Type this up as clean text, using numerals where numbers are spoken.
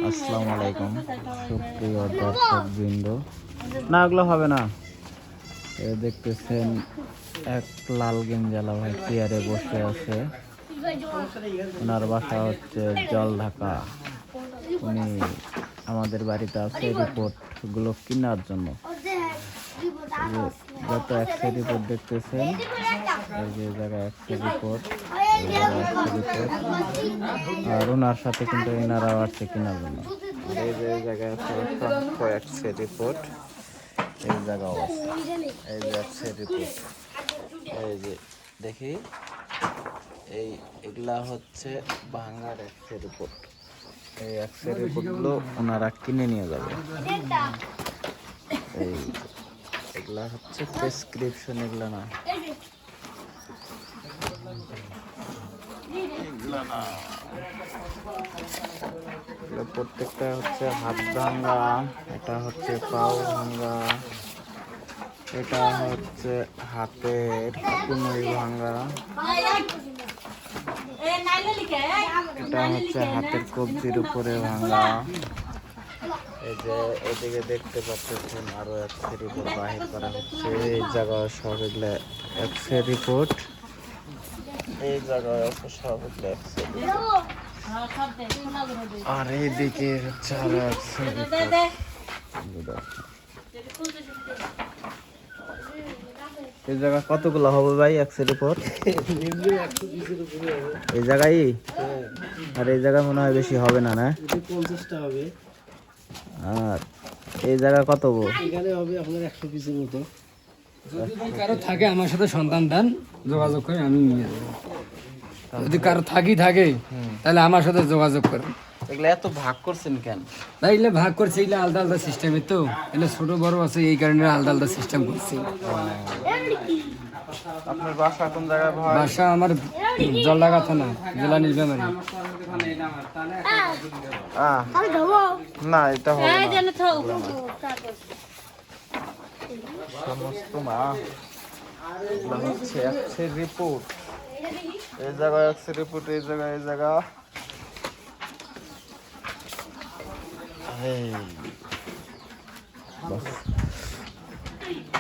আসসালামু আলাইকুম সুপ্রিয় দর্শক বৃন্দ। না ওগুলো হবে না। দেখতেছেন এক লাল গেঞ্জালা ভাই চেয়ারে বসে আছে। ওনার বাসা হচ্ছে জল ঢাকা। উনি আমাদের বাড়িতে আছে রিপোর্ট গুলো কেনার জন্য। যত এক্সরে রিপোর্ট দেখতেছেন, এই যে জায়গায় এক্সরে রিপোর্ট, আর ওনার সাথে কিন্তু এনারাও আসছে কেনার জন্য। এই যে জায়গায় আছে এক্সরে রিপোর্ট, এই জায়গাও আছে, এই যে এক্সরে রিপোর্ট, এই যে দেখি এগুলা হচ্ছে ভাঙার এক্সরে রিপোর্ট। এই এক্সরে রিপোর্টগুলো ওনারা কিনে নিয়ে যাবে। এই এগুলা হচ্ছে প্রেসক্রিপশন, এগুলা না, প্রত্যেকটা হচ্ছে হাত ভাঙা, এটা হচ্ছে পাও ভাঙা, এটা হচ্ছে হাতের কনুই ভাঙা, এটা হচ্ছে হাতের কবজির উপরে ভাঙা। এই যে এদিকে দেখতে পাচ্ছেন আরো এক্সরে রিপোর্ট বাহির করা হচ্ছে। এই জায়গায় সব এগুলো এক্সরে রিপোর্ট, এই জায়গায় আছে সব এগুলো এক্সরে রিপোর্ট। আর এইদিকে হচ্ছে আরো এক্সরে রিপোর্ট। এই জায়গা কতগুলো হবে ভাই এক্সরে রিপোর্ট? এই জায়গায়, আর এই জায়গায় মনে হয় বেশি হবে না, না 50টা হবে। আর এই জায়গা কত গো? এখানে হবে আপনার 100 পিসের মতো। যদি কারো থাকে আমার সাথে সন্তান দান, যোগাযোগ করে আমি নিয়ে যাবো। যদি কারো থাকে তাহলে আমার সাথে যোগাযোগ করেন। এগুলো এত ভাগ করছেন কেন? না এগুলো ভাগ করছে, এগুলো আলাদা আলাদা সিস্টেমে, তো এগুলো ছোট বড় আছে, এই কারণে আলাদা আলাদা সিস্টেম করছে। আপনার বাসা কোন জায়গায় ভাই? বাসা আমার জলঢাকা থানা, জেলা নীলফামারী। না এটা হবে না। সমস্ত না, এগুলো হচ্ছে এক্সরে রিপোর্ট। এই জায়গায় এক্সরে রিপোর্ট, এই জায়গায়, এই জায়গা, এই বাস।